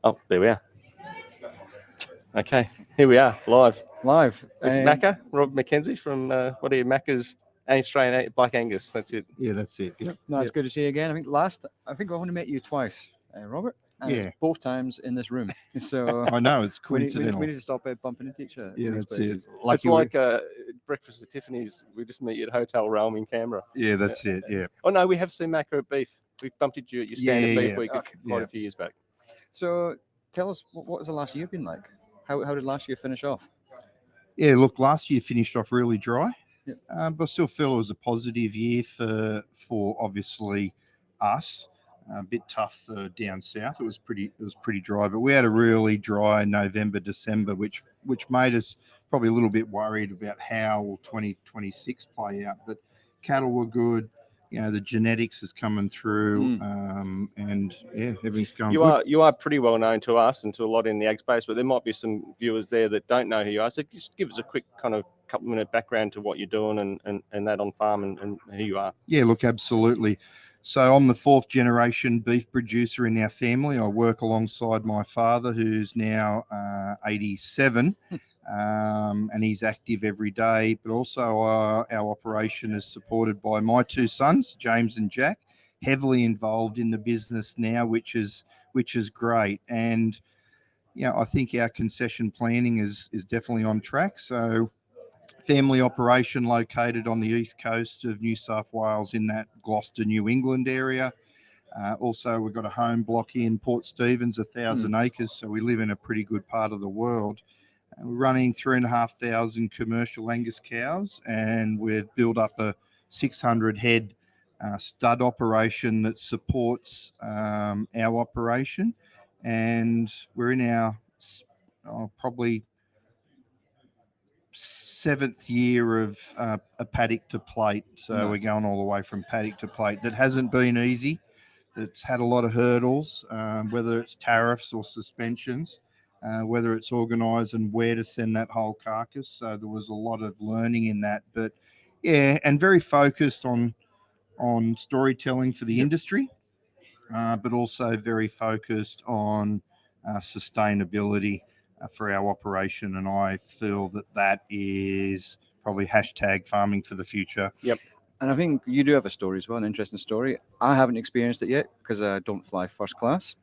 Oh, there we are. Okay, here we are, live. Live. Macca, Robert Mackenzie from, what are you, Maccas Australian Black Angus. That's it. Yeah, that's it. Yep. No, it's good to see you again. I think I only met you twice, Robert. And Yeah. it's both times in this room. So I know, it's we coincidental. need to stop bumping into each other. Yeah, in these that's places. it. It's like breakfast at Tiffany's. We just meet you at Hotel Realm in Canberra. Yeah, that's it. Yeah. Oh, no, we have seen Maccas Beef. We bumped into you at your stand at Beef yeah. Week quite Yeah. a few years back. So tell us, what has the last year been like? How did last year finish off? Yeah, look, last year finished off really dry, Yep. but I still feel it was a positive year for obviously us. A bit tough down south. It was pretty dry, but we had a really dry November, December, which made us probably a little bit worried about how will 2026 play out. But cattle were good. You know, the genetics is coming through, and yeah, everything's going good. You are pretty well known to us and to a lot in the ag space, but there might be some viewers there that don't know who you are. So just give us a quick kind of couple-minute background to what you're doing and that on farm and who you are. Yeah, look, absolutely. So I'm the fourth generation beef producer in our family. I work alongside my father, who's now 87. And he's active every day, but also our operation is supported by my two sons, James and Jack, heavily involved in the business now, which is great. And I think our concession planning is definitely on track. So family operation located on the east coast of New South Wales in that Gloucester, New England area. Also, we've got a home block in Port Stephens, 1,000 acres, so we live in a pretty good part of the world. We're running 3,500 commercial Angus cows, and we've built up a 600 head stud operation that supports our operation. And we're in our probably 7th year of a paddock to plate. So Nice. We're going all the way from paddock to plate. That hasn't been easy. It's had a lot of hurdles, whether it's tariffs or suspensions. Whether it's organised and where to send that whole carcass. So there was a lot of learning in that. But yeah, and very focused on storytelling for the industry, but also very focused on sustainability for our operation. And I feel that is probably hashtag farming for the future. Yep. And I think you do have a story as well, an interesting story. I haven't experienced it yet because I don't fly first class,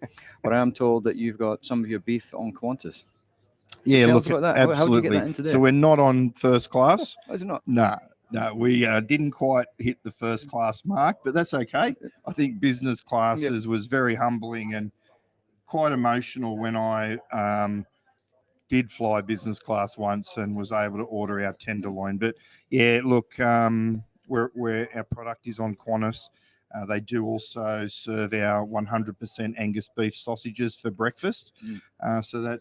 but I am told that you've got some of your beef on Qantas. Yeah, Tell look, us about that. absolutely. How did you get that into there? So we're not on first class. Oh, is it not? No, we didn't quite hit the first class mark, but that's okay. I think business classes was very humbling and quite emotional when I did fly business class once and was able to order our tenderloin. But yeah, look, where our product is on Qantas. They do also serve our 100% Angus beef sausages for breakfast. So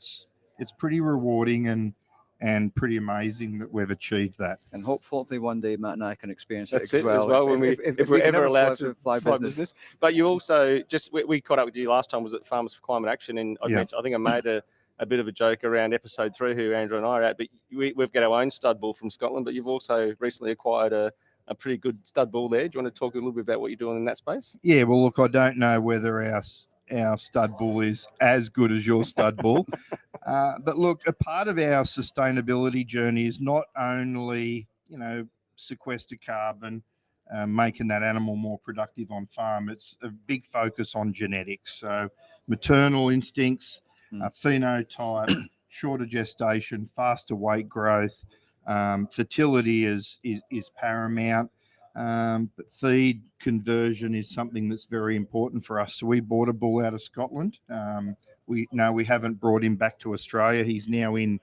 it's pretty rewarding and pretty amazing that we've achieved that. And hopefully one day Matt and I can experience That's it as well. If we're ever allowed to fly business. But you also we caught up with you last time was at Farmers for Climate Action, and I think I made a bit of a joke around episode 3, who Andrew and I are at, but we've got our own stud bull from Scotland, but you've also recently acquired a pretty good stud bull there. Do you want to talk a little bit about what you're doing in that space? Yeah, well, look, I don't know whether our stud bull is as good as your stud bull. But look, a part of our sustainability journey is not only, sequester carbon, making that animal more productive on farm. It's a big focus on genetics. So maternal instincts, phenotype, shorter gestation, faster weight growth, fertility is paramount. But feed conversion is something that's very important for us. So we bought a bull out of Scotland. We haven't brought him back to Australia. He's now in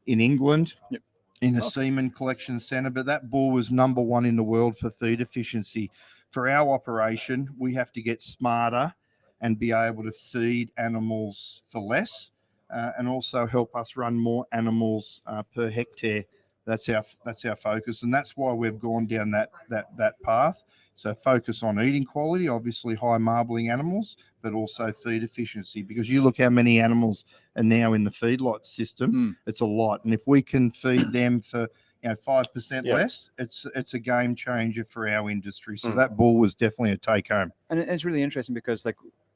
England in a semen collection centre. But that bull was number 1 in the world for feed efficiency. For our operation, we have to get smarter and be able to feed animals for less, and also help us run more animals per hectare. That's our focus, and that's why we've gone down that path. So focus on eating quality, obviously high marbling animals, but also feed efficiency. Because you look how many animals are now in the feedlot system, it's a lot. And if we can feed them for 5% less, it's a game changer for our industry. So that bull was definitely a take home. And it's really interesting because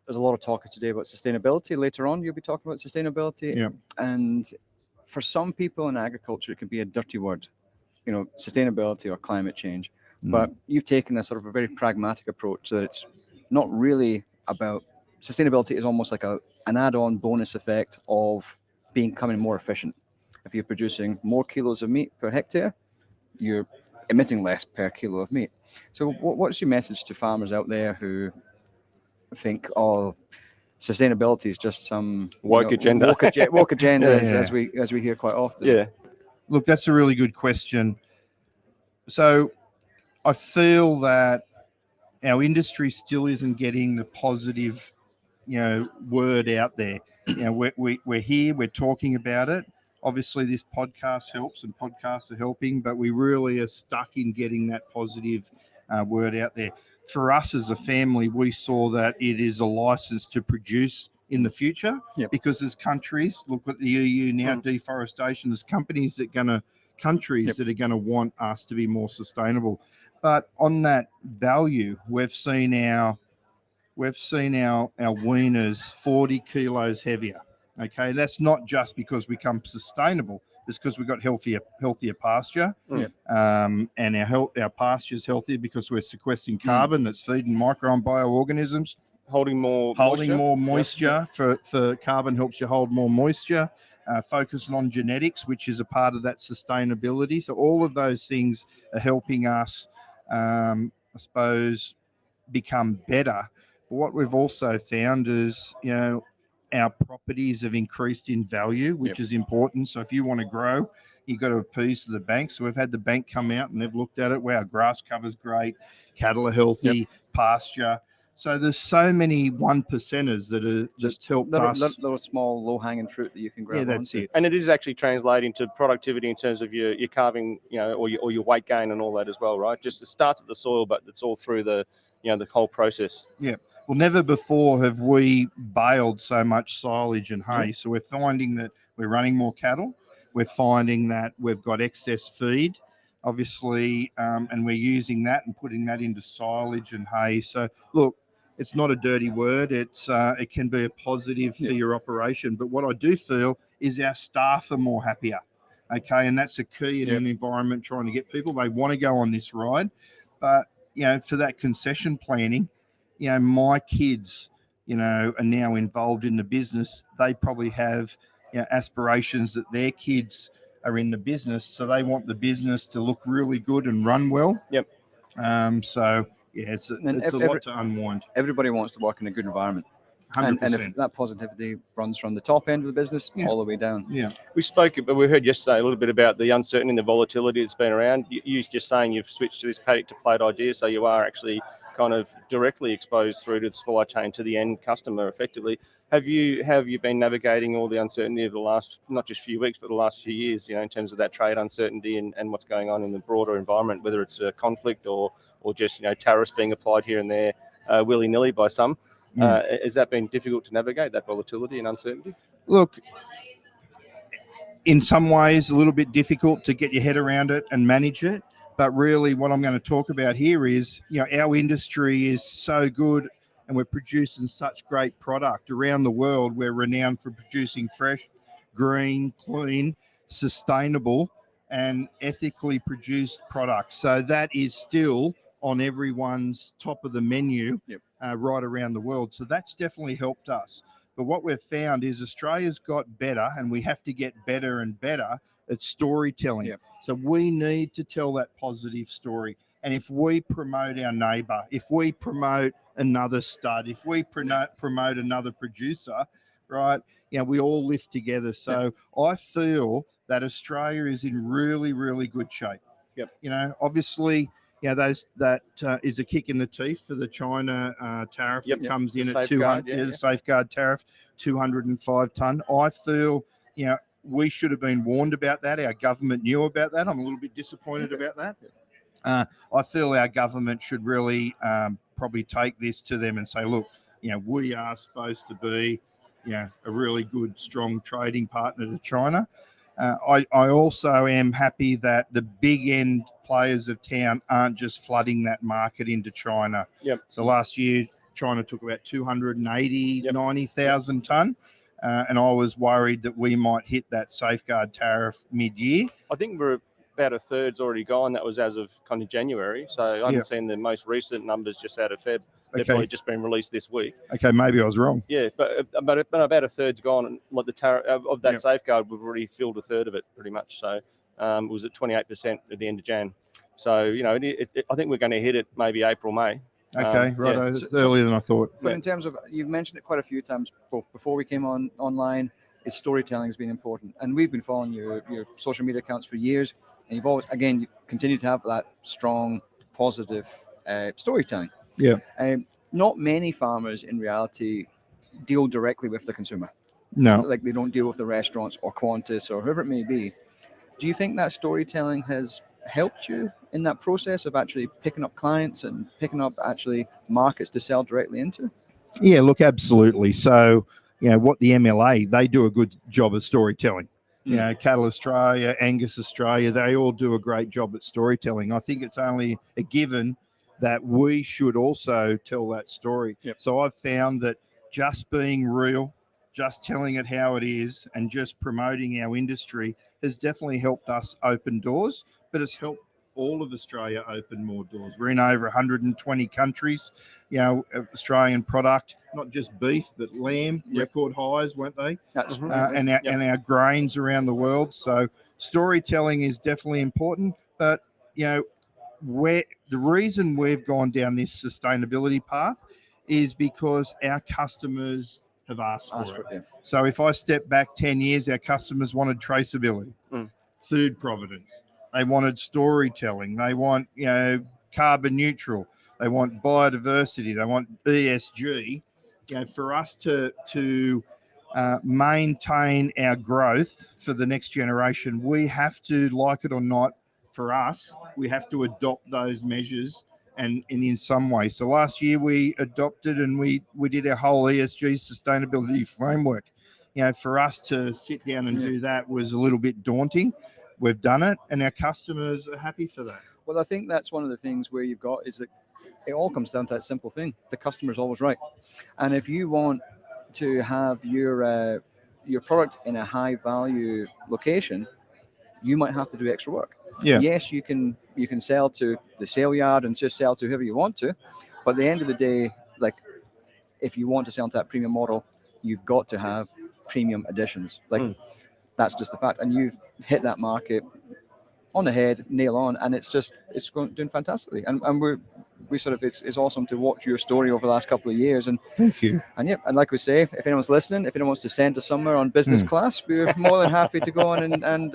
there's a lot of talk today about sustainability. Later on, you'll be talking about sustainability. Yeah. And for some people in agriculture, it can be a dirty word, sustainability or climate change. But you've taken a sort of a very pragmatic approach that it's not really about sustainability is almost like an add-on bonus effect of becoming more efficient. If you're producing more kilos of meat per hectare, you're emitting less per kilo of meat. So what's your message to farmers out there who think, sustainability is just some woke agenda, woke agenda, Yeah. as we hear quite often? Yeah. Look, that's a really good question. So I feel that our industry still isn't getting the positive, word out there. We're here, we're talking about it. Obviously, this podcast helps, and podcasts are helping, but we really are stuck in getting that positive word out there. For us as a family, we saw that it is a license to produce in the future. Yep. Because as countries, look at the EU now, deforestation, there's countries that are going to want us to be more sustainable. But on that value, we've seen our weaners 40 kilos heavier. Okay, that's not just because we become sustainable; it's because we've got healthier pasture, and our pasture is healthier because we're sequestering carbon that's feeding micro and bioorganisms, holding more moisture. For carbon helps you hold more moisture. Focusing on genetics, which is a part of that sustainability. So all of those things are helping us, I suppose, become better. But what we've also found is, our properties have increased in value, which is important. So if you want to grow, you've got to appease to the bank. So we've had the bank come out and they've looked at it. Wow, grass cover's great, cattle are healthy, pasture. So there's so many 1%ers that's helped us. Little small low-hanging fruit that you can grab. Yeah, that's it. And it is actually translating to productivity in terms of your carving, or your weight gain and all that as well, right? Just it starts at the soil, but it's all through the whole process. Yeah. Well, never before have we baled so much silage and hay. So we're finding that we're running more cattle. We're finding that we've got excess feed, obviously, and we're using that and putting that into silage and hay. So look, it's not a dirty word. It can be a positive for your operation. But what I do feel is our staff are more happier. Okay, and that's a key in an environment trying to get people. They want to go on this ride, but for that concession planning, my kids, are now involved in the business. They probably have aspirations that their kids are in the business, so they want the business to look really good and run well. Yep. So. Yeah, it's a lot to unwind. Everybody wants to work in a good environment. 100%. And if that positivity runs from the top end of the business all the way down. Yeah. We heard yesterday a little bit about the uncertainty and the volatility that's been around. You just saying you've switched to this paddock to plate idea, so you are actually kind of directly exposed through to the supply chain to the end customer effectively. Have you been navigating all the uncertainty of the last, not just few weeks, but the last few years, in terms of that trade uncertainty and what's going on in the broader environment, whether it's a conflict or just, tariffs being applied here and there willy-nilly by some? Has that been difficult to navigate, that volatility and uncertainty? Look, in some ways, a little bit difficult to get your head around it and manage it. But really what I'm going to talk about here is, our industry is so good and we're producing such great product around the world. We're renowned for producing fresh, green, clean, sustainable and ethically produced products. So that is still on everyone's top of the menu right around the world. So that's definitely helped us. But what we've found is Australia's got better, and we have to get better and better at storytelling. Yep. So we need to tell that positive story. And if we promote our neighbour, if we promote another stud, if we promote another producer, right, we all live together. So I feel that Australia is in really, really good shape. Yep. Obviously, that is a kick in the teeth for the China tariff that comes in at 200. The safeguard tariff, 205 tonne. I feel, we should have been warned about that. Our government knew about that. I'm a little bit disappointed about that. I feel our government should really probably take this to them and say, look, we are supposed to be, a really good, strong trading partner to China. I also am happy that the big end players of town aren't just flooding that market into China. Yep. So last year, China took about 280, Yep. 90,000 tonne. And I was worried that we might hit that safeguard tariff mid-year. I think we're about a third's already gone. That was as of kind of January. So I haven't Yeah. seen the most recent numbers just out of Feb. They've Okay. probably just been released this week. Okay, maybe I was wrong. Yeah, but about a third's gone. And like the tariff of that Yep. safeguard, we've already filled a third of it pretty much. So it was at 28% at the end of Jan. So, you know, I think we're going to hit it maybe April, May. Okay, right. Yeah. It's earlier than I thought. But Yeah. in terms of, you've mentioned it quite a few times both before we came online, is storytelling has been important. And we've been following your social media accounts for years. And you've always, again, you continue to have that strong, positive storytelling. Yeah. Not many farmers in reality deal directly with the consumer. No. Like they don't deal with the restaurants or Qantas or whoever it may be. Do you think that storytelling has helped you in that process of actually picking up clients and picking up actually markets to sell directly into? Yeah, look, absolutely. So, you know, what the MLA, they do a good job of storytelling. You know, Cattle Australia, Angus Australia, they all do a great job at storytelling. I think it's only a given that we should also tell that story. Yep. So I've found that just being real, just telling it how it is, and just promoting our industry has definitely helped us open doors, but it's helped all of Australia open more doors. We're in over 120 countries, you know, Australian product, not just beef, but lamb, Yep. record highs, weren't they? That's And our grains around the world. So storytelling is definitely important, but, you know, the reason we've gone down this sustainability path is because our customers have asked for it. yeah. So if I step back 10 years, our customers wanted traceability, food provenance. They wanted storytelling. They want, you know, carbon neutral. They want biodiversity. They want ESG. You know, for us to maintain our growth for the next generation, we have to, like it or not, for us, we have to adopt those measures and in some way. So last year we adopted and we did our whole ESG sustainability framework. You know, for us to sit down and do that was a little bit daunting. We've done it and our customers are happy for that. Well, I think that's one of the things where you've got is that it all comes down to that simple thing. The customer's always right. And if you want to have your product in a high value location, you might have to do extra work. Yeah. Yes, you can sell to the sale yard and just sell to whoever you want to, but at the end of the day, like if you want to sell into that premium model, you've got to have premium additions. Like that's just the fact, and you've hit that market on the head, nail on, and it's doing fantastically. And we sort of it's awesome to watch your story over the last couple of years. And thank you. And and like we say, if anyone's listening, if anyone wants to send us somewhere on business class, we're more than happy to go on and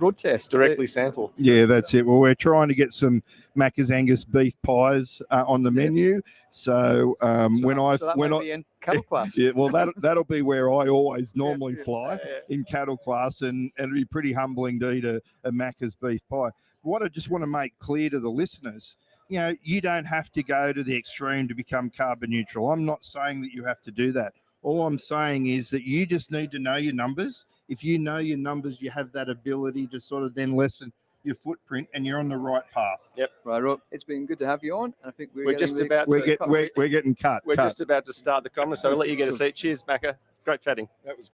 road test Directly sample. Yeah, that's it. Well, we're trying to get some Maccas Angus Beef pies on the menu. So when I be in cattle class. Yeah, well that'll be where I always normally fly in cattle class, and it'd be pretty humbling to eat a Maccas beef pie. What I just want to make clear to the listeners, you know, you don't have to go to the extreme to become carbon neutral. I'm not saying that you have to do that. All I'm saying is that you just need to know your numbers. If you know your numbers, you have that ability to sort of then lessen your footprint, and you're on the right path. Yep. Right, Rob. It's been good to have you on. I think we're just getting about We're getting cut. just about to start the conference, so I'll let you get a seat. Cheers, Macca. Great chatting. That was